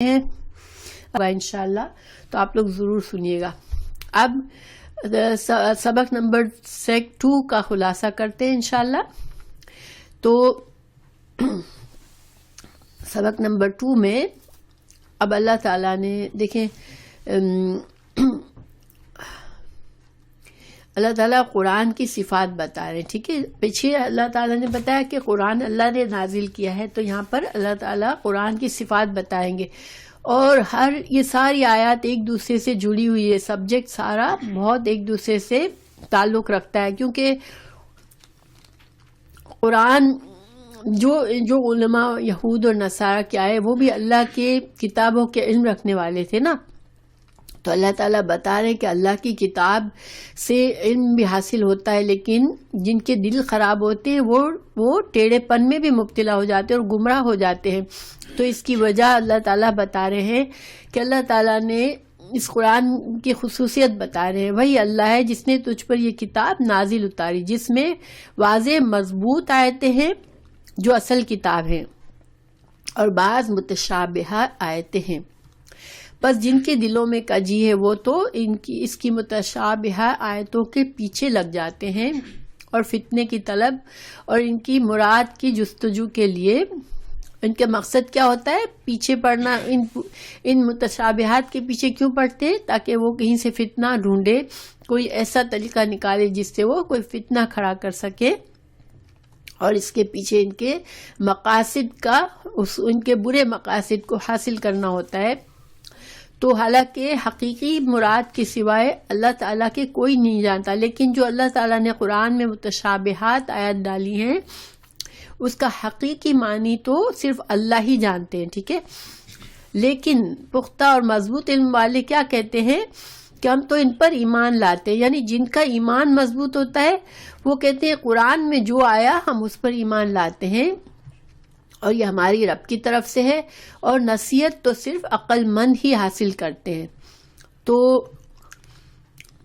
ہیں انشاءاللہ، تو آپ لوگ ضرور سنیے گا۔ اب سبق نمبر 2 کا خلاصہ کرتے ہیں انشاءاللہ۔ تو سبق نمبر 2 میں اب اللہ تعالیٰ نے دیکھیں اللہ تعالیٰ قرآن کی صفات بتا رہے ہیں، ٹھیک ہے۔ پیچھے اللہ تعالیٰ نے بتایا کہ قرآن اللہ نے نازل کیا ہے، تو یہاں پر اللہ تعالیٰ قرآن کی صفات بتائیں گے، اور یہ ساری آیات ایک دوسرے سے جڑی ہوئی ہے، سبجیکٹ سارا بہت ایک دوسرے سے تعلق رکھتا ہے، کیونکہ قرآن جو علماء یہود اور نصارہ کے آئے وہ بھی اللہ کے کتابوں کے علم رکھنے والے تھے نا، تو اللہ تعالیٰ بتا رہے ہیں کہ اللہ کی کتاب سے علم بھی حاصل ہوتا ہے، لیکن جن کے دل خراب ہوتے ہیں وہ ٹیڑھے پن میں بھی مبتلا ہو جاتے ہیں اور گمراہ ہو جاتے ہیں۔ تو اس کی وجہ اللہ تعالیٰ بتا رہے ہیں کہ اللہ تعالیٰ نے اس قرآن کی خصوصیت بتا رہے ہیں، وہی اللہ ہے جس نے تجھ پر یہ کتاب نازل اتاری، جس میں واضح مضبوط آیتیں ہیں جو اصل کتاب ہیں، اور بعض متشابہہ آیتیں ہیں۔ بس جن کے دلوں میں کجی ہے وہ تو اس کی متشابہہ آیتوں کے پیچھے لگ جاتے ہیں اور فتنے کی طلب اور ان کی مراد کی جستجو کے لیے ان کے مقصد کیا ہوتا ہے، پیچھے پڑنا۔ ان متشابہات کے پیچھے کیوں پڑتے ہیں؟ تاکہ وہ کہیں سے فتنہ ڈھونڈے، کوئی ایسا طریقہ نکالے جس سے وہ کوئی فتنہ کھڑا کر سکے، اور اس کے پیچھے ان کے مقاصد کا ان کے برے مقاصد کو حاصل کرنا ہوتا ہے۔ تو حالانکہ حقیقی مراد کے سوائے اللہ تعالیٰ کے کوئی نہیں جانتا، لیکن جو اللہ تعالیٰ نے قرآن میں متشابہات آیات ڈالی ہیں اس کا حقیقی معنی تو صرف اللہ ہی جانتے ہیں، ٹھیک ہے۔ لیکن پختہ اور مضبوط علم والے کیا کہتے ہیں کہ ہم تو ان پر ایمان لاتے ہیں، یعنی جن کا ایمان مضبوط ہوتا ہے وہ کہتے ہیں قرآن میں جو آیا ہم اس پر ایمان لاتے ہیں، اور یہ ہماری رب کی طرف سے ہے، اور نصیحت تو صرف عقل مند ہی حاصل کرتے ہیں۔ تو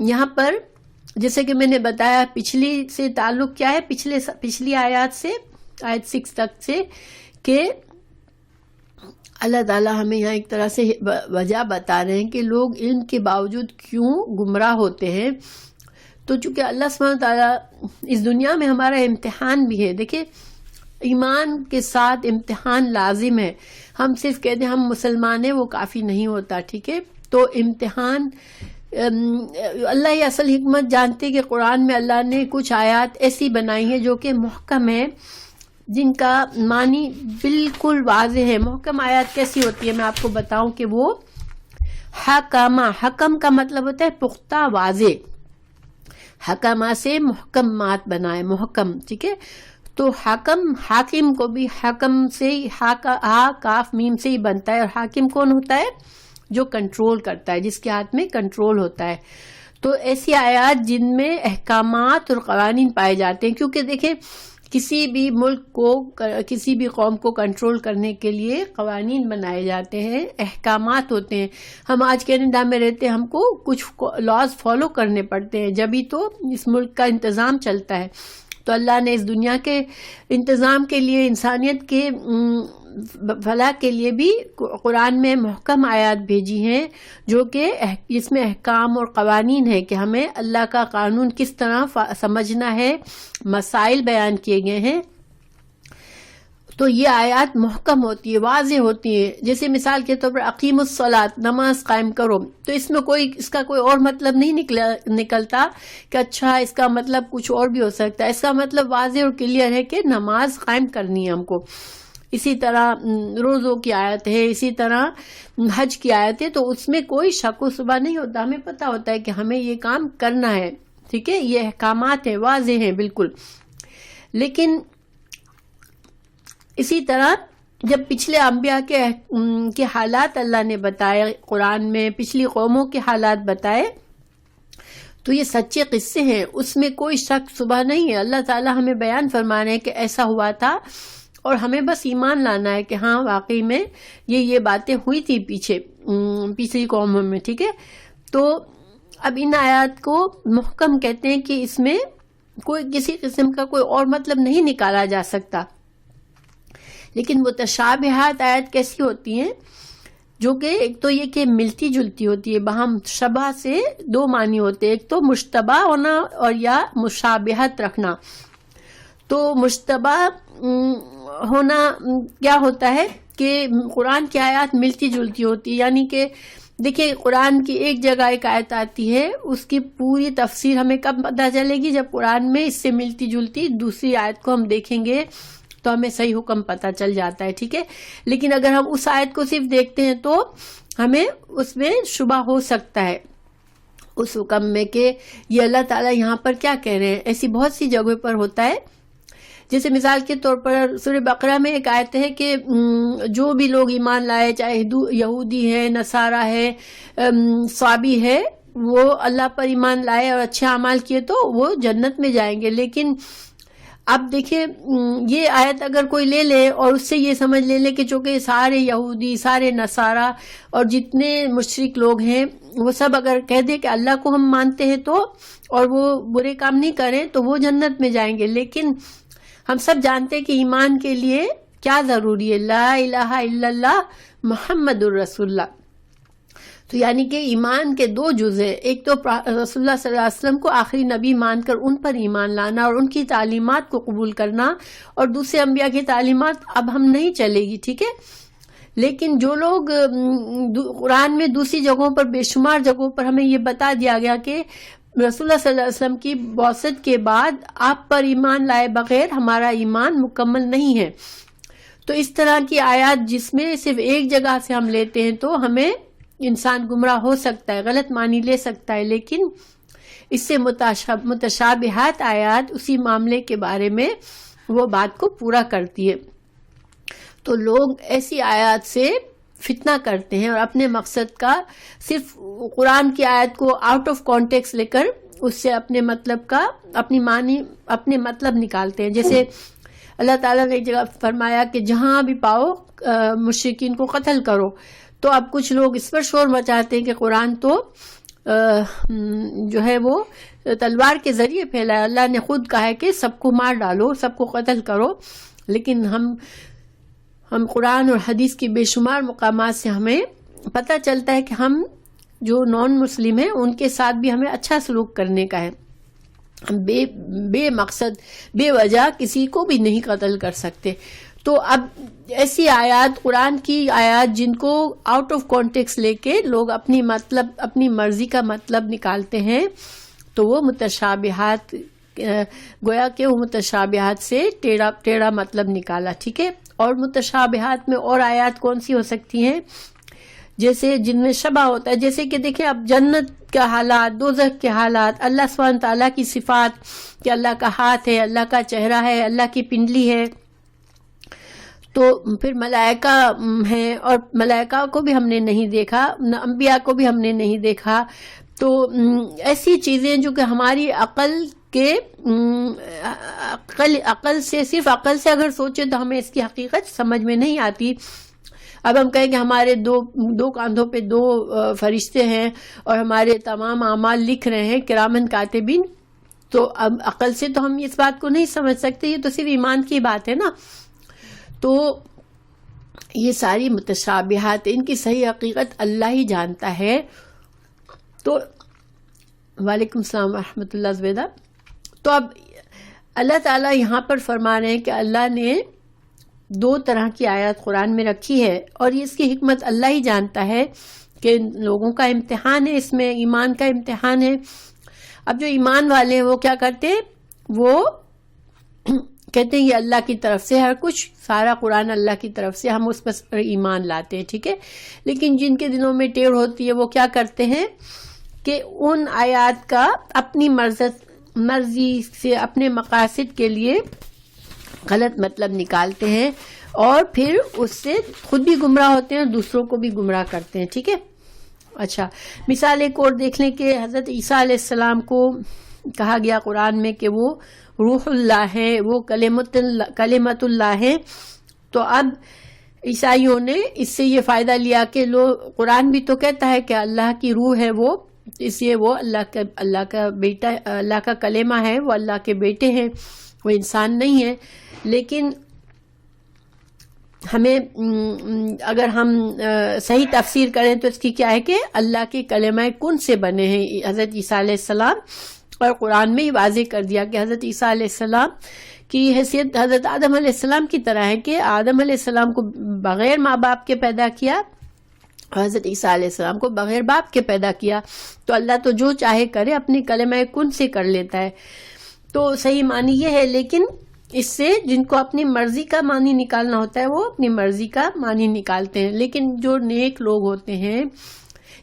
یہاں پر جیسے کہ میں نے بتایا پچھلی سے تعلق کیا ہے، پچھلی آیات سے، آیت 6 تک سے، کہ اللہ تعالیٰ ہمیں یہاں ایک طرح سے وجہ بتا رہے ہیں کہ لوگ علم کے باوجود کیوں گمراہ ہوتے ہیں۔ تو چونکہ اللہ سبحانہ وتعالیٰ اس دنیا میں ہمارا امتحان بھی ہے، دیکھیں ایمان کے ساتھ امتحان لازم ہے۔ ہم صرف کہتے ہیں ہم مسلمان ہیں وہ کافی نہیں ہوتا، ٹھیک ہے۔ تو امتحان اللہ یہ اصل حکمت جانتے کہ قرآن میں اللہ نے کچھ آیات ایسی بنائی ہیں جو کہ محکم ہے، جن کا معنی بالکل واضح ہے۔ محکم آیات کیسی ہوتی ہے میں آپ کو بتاؤں کہ وہ حکم کا مطلب ہوتا ہے پختہ، واضح، حکمہ سے محکمات بنائے، محکم، ٹھیک ہے۔ تو حاکم کو بھی حکم سے ہا کاف میم سے ہی بنتا ہے، اور حاکم کون ہوتا ہے؟ جو کنٹرول کرتا ہے، جس کے ہاتھ میں کنٹرول ہوتا ہے۔ تو ایسی آیات جن میں احکامات اور قوانین پائے جاتے ہیں، کیونکہ دیکھیں کسی بھی ملک کو، کسی بھی قوم کو کنٹرول کرنے کے لیے قوانین بنائے جاتے ہیں، احکامات ہوتے ہیں۔ ہم آج کینیڈا میں رہتے ہیں، ہم کو کچھ لاز فالو کرنے پڑتے ہیں، جبھی تو اس ملک کا انتظام چلتا ہے۔ تو اللہ نے اس دنیا کے انتظام کے لیے، انسانیت کے فلاح کے لیے بھی قرآن میں محکم آیات بھیجی ہیں، جو کہ اس میں احکام اور قوانین ہے کہ ہمیں اللہ کا قانون کس طرح سمجھنا ہے، مسائل بیان کیے گئے ہیں۔ تو یہ آیات محکم ہوتی ہے، واضح ہوتی ہے۔ جیسے مثال کے طور پر اقیم الصلاۃ، نماز قائم کرو، تو اس کا کوئی اور مطلب نہیں نکلتا کہ اچھا اس کا مطلب کچھ اور بھی ہو سکتا ہے۔ اس کا مطلب واضح اور کلیئر ہے کہ نماز قائم کرنی ہے ہم کو۔ اسی طرح روزوں کی آیت ہے، اسی طرح حج کی آیت ہے، تو اس میں کوئی شک و شبہ نہیں ہوتا، ہمیں پتہ ہوتا ہے کہ ہمیں یہ کام کرنا ہے، ٹھیک ہے۔ یہ احکامات ہیں، واضح ہیں بالکل۔ لیکن اسی طرح جب پچھلے انبیاء کے حالات اللہ نے بتائے قرآن میں، پچھلی قوموں کے حالات بتائے، تو یہ سچے قصے ہیں، اس میں کوئی شک شبہ نہیں ہے۔ اللہ تعالیٰ ہمیں بیان فرما رہے ہیں کہ ایسا ہوا تھا، اور ہمیں بس ایمان لانا ہے کہ ہاں واقعی میں یہ باتیں ہوئی تھی پچھلی قوموں میں، ٹھیک ہے۔ تو اب ان آیات کو محکم کہتے ہیں کہ اس میں کوئی کسی قسم کا کوئی اور مطلب نہیں نکالا جا سکتا۔ لیکن متشابہات آیت کیسی ہوتی ہیں جو کہ ایک تو یہ کہ ملتی جلتی ہوتی ہے باہم. شبہ سے دو معنی ہوتے ہیں, ایک تو مشتبہ ہونا اور یا مشابہت رکھنا. تو مشتبہ ہونا کیا ہوتا ہے کہ قرآن کی آیات ملتی جلتی ہوتی ہے, یعنی کہ دیکھیں قرآن کی ایک جگہ ایک آیت آتی ہے, اس کی پوری تفسیر ہمیں کب پتہ چلے گی؟ جب قرآن میں اس سے ملتی جلتی دوسری آیت کو ہم دیکھیں گے تو ہمیں صحیح حکم پتہ چل جاتا ہے, ٹھیک ہے. لیکن اگر ہم اس آیت کو صرف دیکھتے ہیں تو ہمیں اس میں شبہ ہو سکتا ہے اس حکم میں کہ یہ اللہ تعالیٰ یہاں پر کیا کہہ رہے ہیں. ایسی بہت سی جگہوں پر ہوتا ہے, جیسے مثال کے طور پر سورہ بقرہ میں ایک آیت ہے کہ جو بھی لوگ ایمان لائے, چاہے یہودی ہے, نصارہ ہے, صابی ہے, وہ اللہ پر ایمان لائے اور اچھے اعمال کیے تو وہ جنت میں جائیں گے. لیکن اب دیکھیں یہ آیت اگر کوئی لے لے اور اس سے یہ سمجھ لے کہ چونکہ سارے یہودی, سارے نصارہ اور جتنے مشرک لوگ ہیں وہ سب اگر کہہ دے کہ اللہ کو ہم مانتے ہیں تو اور وہ برے کام نہیں کریں تو وہ جنت میں جائیں گے. لیکن ہم سب جانتے ہیں کہ ایمان کے لیے کیا ضروری ہے؟ لا الہ الا اللہ محمد الرسول اللہ. تو یعنی کہ ایمان کے دو جز ہیں, ایک تو رسول اللہ صلی اللہ علیہ وسلم کو آخری نبی مان کر ان پر ایمان لانا اور ان کی تعلیمات کو قبول کرنا, اور دوسرے انبیاء کی تعلیمات اب ہم نہیں چلے گی, ٹھیک ہے. لیکن جو لوگ قرآن میں دوسری جگہوں پر بے شمار جگہوں پر ہمیں یہ بتا دیا گیا کہ رسول اللہ صلی اللہ علیہ وسلم کی بعثت کے بعد آپ پر ایمان لائے بغیر ہمارا ایمان مکمل نہیں ہے, تو اس طرح کی آیات جس میں صرف ایک جگہ سے ہم لیتے ہیں تو ہمیں انسان گمراہ ہو سکتا ہے, غلط معنی لے سکتا ہے. لیکن اس سے متشابہات آیات اسی معاملے کے بارے میں وہ بات کو پورا کرتی ہے. تو لوگ ایسی آیات سے فتنہ کرتے ہیں اور اپنے مقصد کا صرف قرآن کی آیت کو آؤٹ آف کانٹیکس لے کر اس سے اپنے مطلب کا اپنے مطلب نکالتے ہیں. جیسے اللہ تعالیٰ نے ایک جگہ فرمایا کہ جہاں بھی پاؤ مشرکین کو قتل کرو, تو اب کچھ لوگ اس پر شور مچاتے ہیں کہ قرآن تو جو ہے وہ تلوار کے ذریعے پھیلا ہے, اللہ نے خود کہا ہے کہ سب کو مار ڈالو, سب کو قتل کرو. لیکن ہم قرآن اور حدیث کی بے شمار مقامات سے ہمیں پتہ چلتا ہے کہ ہم جو نان مسلم ہیں ان کے ساتھ بھی ہمیں اچھا سلوک کرنے کا ہے. ہم بے مقصد بے وجہ کسی کو بھی نہیں قتل کر سکتے. تو اب ایسی آیات, قرآن کی آیات جن کو آؤٹ آف کانٹیکس لے کے لوگ اپنی مرضی کا مطلب نکالتے ہیں, تو وہ متشابہات, گویا کہ وہ متشابہات سے ٹیڑھا مطلب نکالا, ٹھیک ہے. اور متشابہات میں اور آیات کون سی ہو سکتی ہیں جیسے جن میں شبہ ہوتا ہے, جیسے کہ دیکھیں اب جنت کے حالات, دوزخ کے حالات, اللہ سبحانہ تعالیٰ کی صفات کہ اللہ کا ہاتھ ہے, اللہ کا چہرہ ہے, اللہ کی پنڈلی ہے, تو پھر ملائکہ ہیں اور ملائکہ کو بھی ہم نے نہیں دیکھا, انبیاء کو بھی ہم نے نہیں دیکھا. تو ایسی چیزیں جو کہ ہماری عقل سے صرف عقل سے اگر سوچے تو ہمیں اس کی حقیقت سمجھ میں نہیں آتی. اب ہم کہیں کہ ہمارے دو کاندھوں پہ دو فرشتے ہیں اور ہمارے تمام اعمال لکھ رہے ہیں کرامن کاتبین, تو اب عقل سے تو ہم اس بات کو نہیں سمجھ سکتے, یہ تو صرف ایمان کی بات ہے نا. تو یہ ساری متشابہات, ان کی صحیح حقیقت اللہ ہی جانتا ہے. تو وعلیکم السلام ورحمۃ اللہ زبیدہ. تو اب اللہ تعالیٰ یہاں پر فرما رہے ہیں کہ اللہ نے دو طرح کی آیات قرآن میں رکھی ہے اور یہ اس کی حکمت اللہ ہی جانتا ہے کہ لوگوں کا امتحان ہے, اس میں ایمان کا امتحان ہے. اب جو ایمان والے ہیں وہ کیا کرتے ہیں, وہ کہتے ہیں یہ اللہ کی طرف سے ہر کچھ, سارا قرآن اللہ کی طرف سے, ہم اس پر ایمان لاتے ہیں, ٹھیک ہے. لیکن جن کے دلوں میں ٹیڑھ ہوتی ہے وہ کیا کرتے ہیں کہ ان آیات کا اپنی مرضی سے اپنے مقاصد کے لیے غلط مطلب نکالتے ہیں اور پھر اس سے خود بھی گمراہ ہوتے ہیں اور دوسروں کو بھی گمراہ کرتے ہیں, ٹھیک ہے. اچھا, مثال ایک اور دیکھ لیں کہ حضرت عیسیٰ علیہ السلام کو کہا گیا قرآن میں کہ وہ روح اللہ ہے, وہ کلمت اللہ ہے. تو اب عیسائیوں نے اس سے یہ فائدہ لیا کہ قرآن بھی تو کہتا ہے کہ اللہ کی روح ہے وہ, اس لیے وہ اللہ کا بیٹا, اللہ کا کلمہ ہے, وہ اللہ کے بیٹے ہیں, وہ انسان نہیں ہے. لیکن ہمیں اگر ہم صحیح تفسیر کریں تو اس کی کیا ہے کہ اللہ کے کلمہ کن سے بنے ہیں حضرت عیسیٰ علیہ السلام، اور قرآن میں ہی واضح کر دیا کہ حضرت عیسیٰ علیہ السلام کی حیثیت حضرت آدم علیہ السلام کی طرح ہے کہ آدم علیہ السلام کو بغیر ماں باپ کے پیدا کیا، حضرت عیسیٰ علیہ السلام کو بغیر باپ کے پیدا کیا. تو اللہ تو جو چاہے کرے اپنی کلمہ کن سے کر لیتا ہے. تو صحیح معنی یہ ہے، لیکن اس سے جن کو اپنی مرضی کا معنی نکالنا ہوتا ہے وہ اپنی مرضی کا معنی نکالتے ہیں. لیکن جو نیک لوگ ہوتے ہیں،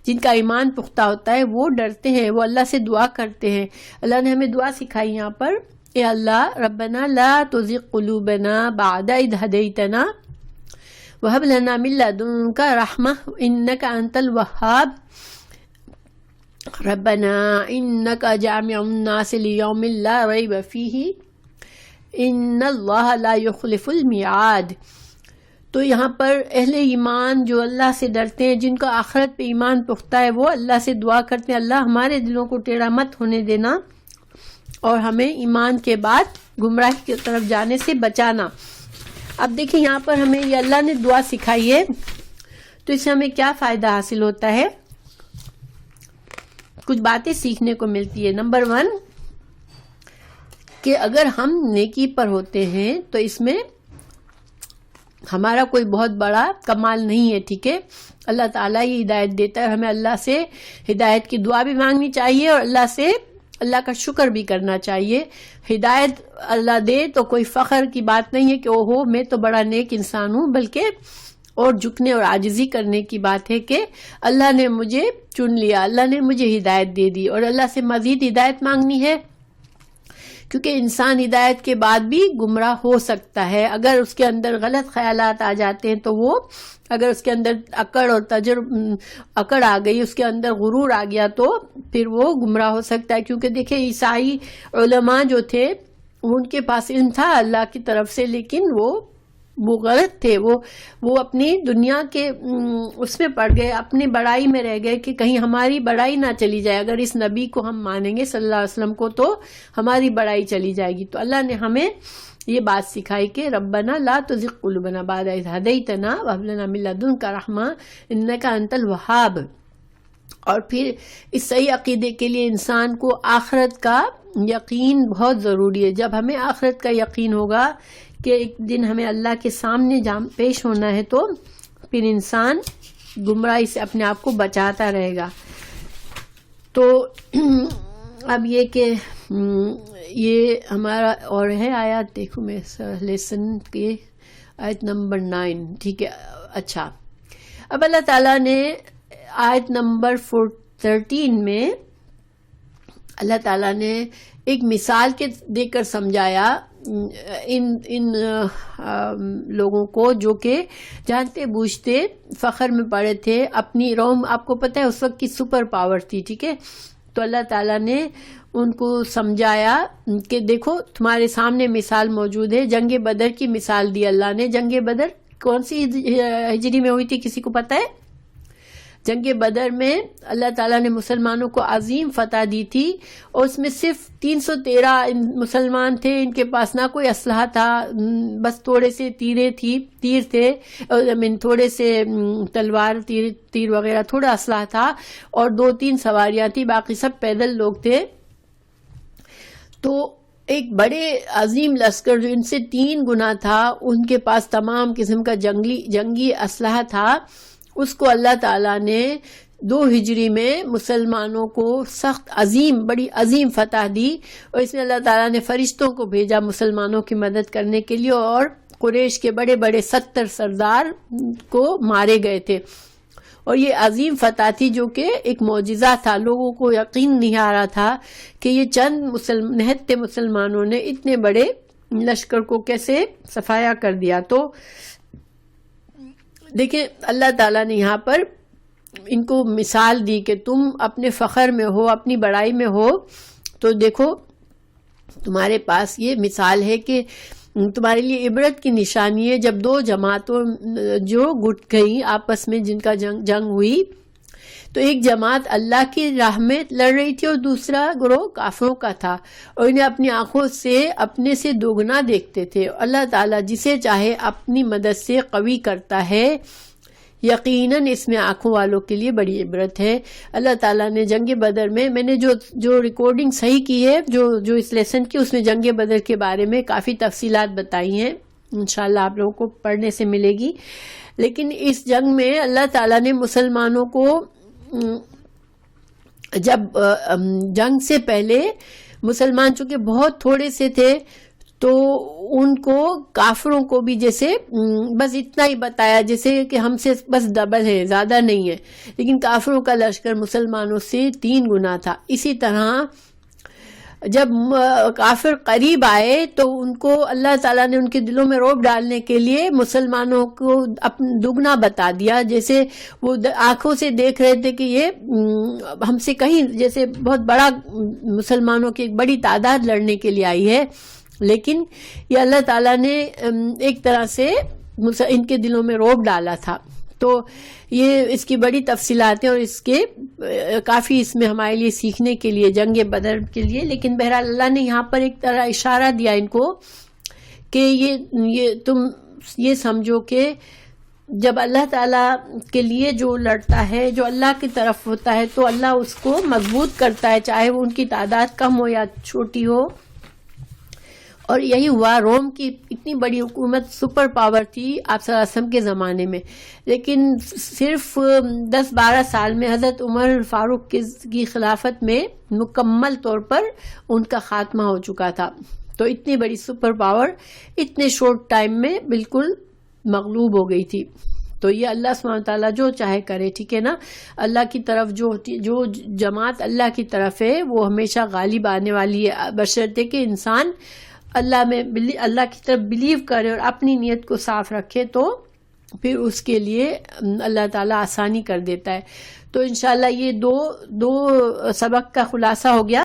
جن کا ایمان پختہ ہوتا ہے، وہ ڈرتے ہیں، وہ اللہ سے دعا کرتے ہیں. اللہ نے ہمیں دعا سکھائی یہاں پر، اے اللہ ربنا لا تزغ قلوبنا بعد اذ ہدیتنا وہب لنا من لدنک رحمہ انک انت الوہاب ربنا انک جامع الناس لیوم لا ریب فیہ ان اللہ لا یخلف المیعاد. تو یہاں پر اہل ایمان جو اللہ سے ڈرتے ہیں، جن کا آخرت پہ ایمان پختہ ہے، وہ اللہ سے دعا کرتے ہیں، اللہ ہمارے دلوں کو ٹیڑھا مت ہونے دینا اور ہمیں ایمان کے بعد گمراہی کی طرف جانے سے بچانا. اب دیکھیں یہاں پر ہمیں یہ اللہ نے دعا سکھائی ہے، تو اس سے ہمیں کیا فائدہ حاصل ہوتا ہے؟ کچھ باتیں سیکھنے کو ملتی ہے. نمبر 1 کہ اگر ہم نیکی پر ہوتے ہیں تو اس میں ہمارا کوئی بہت بڑا کمال نہیں ہے، ٹھیک ہے. اللہ تعالیٰ یہ ہدایت دیتا ہے، ہمیں اللہ سے ہدایت کی دعا بھی مانگنی چاہیے اور اللہ کا شکر بھی کرنا چاہیے. ہدایت اللہ دے تو کوئی فخر کی بات نہیں ہے کہ اوہو میں تو بڑا نیک انسان ہوں، بلکہ اور جھکنے اور عاجزی کرنے کی بات ہے کہ اللہ نے مجھے چن لیا، اللہ نے مجھے ہدایت دے دی، اور اللہ سے مزید ہدایت مانگنی ہے، کیونکہ انسان ہدایت کے بعد بھی گمراہ ہو سکتا ہے. اگر اس کے اندر غلط خیالات آ جاتے ہیں تو وہ، اگر اس کے اندر اکڑ آ گئی، اس کے اندر غرور آ گیا، تو پھر وہ گمراہ ہو سکتا ہے. کیونکہ دیکھیں عیسائی علماء جو تھے، ان کے پاس علم تھا اللہ کی طرف سے، لیکن وہ غلط تھے. وہ اپنی دنیا کے اس میں پڑ گئے، اپنی بڑائی میں رہ گئے کہ کہیں ہماری بڑائی نہ چلی جائے. اگر اس نبی کو ہم مانیں گے صلی اللہ علیہ وسلم کو تو ہماری بڑائی چلی جائے گی. تو اللہ نے ہمیں یہ بات سکھائی کہ ربنا لا تزغ قلوبنا بعد اذ ہدیتنا وہب لنا من لدنک رحمہ انک انت الوہاب. اور پھر اس صحیح عقیدے کے لیے انسان کو آخرت کا یقین بہت ضروری ہے. جب ہمیں آخرت کا یقین ہوگا کہ ایک دن ہمیں اللہ کے سامنے پیش ہونا ہے، تو پھر انسان گمراہی سے اپنے آپ کو بچاتا رہے گا. تو اب یہ کہ یہ ہمارا اور ہے آیات، دیکھو میں لیسن کے آیت نمبر 9، ٹھیک ہے. اچھا، اب اللہ تعالیٰ نے آیت نمبر 13 میں اللہ تعالیٰ نے ایک مثال کے دے کر سمجھایا ان لوگوں کو جو کہ جانتے بوجھتے فخر میں پڑے تھے. اپنی روم، آپ کو پتہ ہے اس وقت کی سپر پاور تھی، ٹھیک ہے. تو اللہ تعالیٰ نے ان کو سمجھایا کہ دیکھو تمہارے سامنے مثال موجود ہے. جنگ بدر کی مثال دی اللہ نے. جنگ بدر کون سی ہجری میں ہوئی تھی، کسی کو پتہ ہے؟ جنگ بدر میں اللہ تعالیٰ نے مسلمانوں کو عظیم فتح دی تھی، اور اس میں صرف 313 مسلمان تھے. ان کے پاس نہ کوئی اسلحہ تھا، بس تھوڑے سے تیر تھے، تھوڑے سے تلوار تیر وغیرہ، تھوڑا اسلحہ تھا، اور 2-3 سواریاں تھی، باقی سب پیدل لوگ تھے. تو ایک بڑے عظیم لشکر جو ان سے 3 گنا تھا، ان کے پاس تمام قسم کا جنگی اسلحہ تھا. اس کو اللہ تعالیٰ نے 2 ہجری میں مسلمانوں کو بڑی عظیم فتح دی. اور اس میں اللہ تعالیٰ نے فرشتوں کو بھیجا مسلمانوں کی مدد کرنے کے لیے، اور قریش کے بڑے بڑے 70 سردار کو مارے گئے تھے. اور یہ عظیم فتح تھی جو کہ ایک معجزہ تھا. لوگوں کو یقین نہیں آ رہا تھا کہ یہ چند نہتے مسلمانوں نے اتنے بڑے لشکر کو کیسے صفایا کر دیا. تو دیکھیں اللہ تعالیٰ نے یہاں پر ان کو مثال دی کہ تم اپنے فخر میں ہو، اپنی بڑائی میں ہو، تو دیکھو تمہارے پاس یہ مثال ہے کہ تمہارے لیے عبرت کی نشانی ہے. جب 2 جماعتوں جو گٹ گئیں آپس میں، جن کا جنگ ہوئی، تو ایک جماعت اللہ کی راہ میں لڑ رہی تھی اور دوسرا گروہ کافروں کا تھا، اور انہیں اپنی آنکھوں سے اپنے سے دوگنا دیکھتے تھے. اللہ تعالیٰ جسے چاہے اپنی مدد سے قوی کرتا ہے. یقیناً اس میں آنکھوں والوں کے لیے بڑی عبرت ہے. اللہ تعالیٰ نے جنگ بدر میں نے جو ریکارڈنگ صحیح کی ہے جو اس لیسن کی، اس میں جنگ بدر کے بارے میں کافی تفصیلات بتائی ہیں، انشاءاللہ آپ لوگوں کو پڑھنے سے ملے گی. لیکن اس جنگ میں اللہ تعالیٰ نے مسلمانوں کو، جب جنگ سے پہلے مسلمان چونکہ بہت تھوڑے سے تھے تو ان کو کافروں کو بھی جیسے بس اتنا ہی بتایا جیسے کہ ہم سے بس ڈبل ہے، زیادہ نہیں ہے، لیکن کافروں کا لشکر مسلمانوں سے 3 گنا تھا. اسی طرح جب کافر قریب آئے تو ان کو اللہ تعالیٰ نے ان کے دلوں میں رعب ڈالنے کے لیے مسلمانوں کو دگنا بتا دیا، جیسے وہ آنکھوں سے دیکھ رہے تھے کہ یہ ہم سے کہیں جیسے بہت بڑا، مسلمانوں کی ایک بڑی تعداد لڑنے کے لیے آئی ہے، لیکن یہ اللہ تعالیٰ نے ایک طرح سے ان کے دلوں میں رعب ڈالا تھا. تو یہ اس کی بڑی تفصیلات ہیں اور اس کے کافی اس میں ہمارے لیے سیکھنے کے لیے جنگ بدر کے لیے. لیکن بہرحال اللہ نے یہاں پر ایک طرح اشارہ دیا ان کو کہ یہ تم یہ سمجھو کہ جب اللہ تعالیٰ کے لیے جو لڑتا ہے، جو اللہ کی طرف ہوتا ہے، تو اللہ اس کو مضبوط کرتا ہے، چاہے وہ ان کی تعداد کم ہو یا چھوٹی ہو. اور یہی ہوا. روم کی اتنی بڑی حکومت، سپر پاور تھی آپ صلی اللہ علیہ وسلم کے زمانے میں، لیکن صرف 10-12 سال میں حضرت عمر فاروق کی خلافت میں مکمل طور پر ان کا خاتمہ ہو چکا تھا. تو اتنی بڑی سپر پاور اتنے شورٹ ٹائم میں بالکل مغلوب ہو گئی تھی. تو یہ اللہ سبحانہ وتعالیٰ جو چاہے کرے، ٹھیک ہے نا. اللہ کی طرف جو جماعت اللہ کی طرف ہے وہ ہمیشہ غالب آنے والی ہے، بشرطے کہ انسان اللہ کی طرف بلیو کرے اور اپنی نیت کو صاف رکھے، تو پھر اس کے لیے اللہ تعالیٰ آسانی کر دیتا ہے. تو انشاءاللہ یہ دو سبق کا خلاصہ ہو گیا.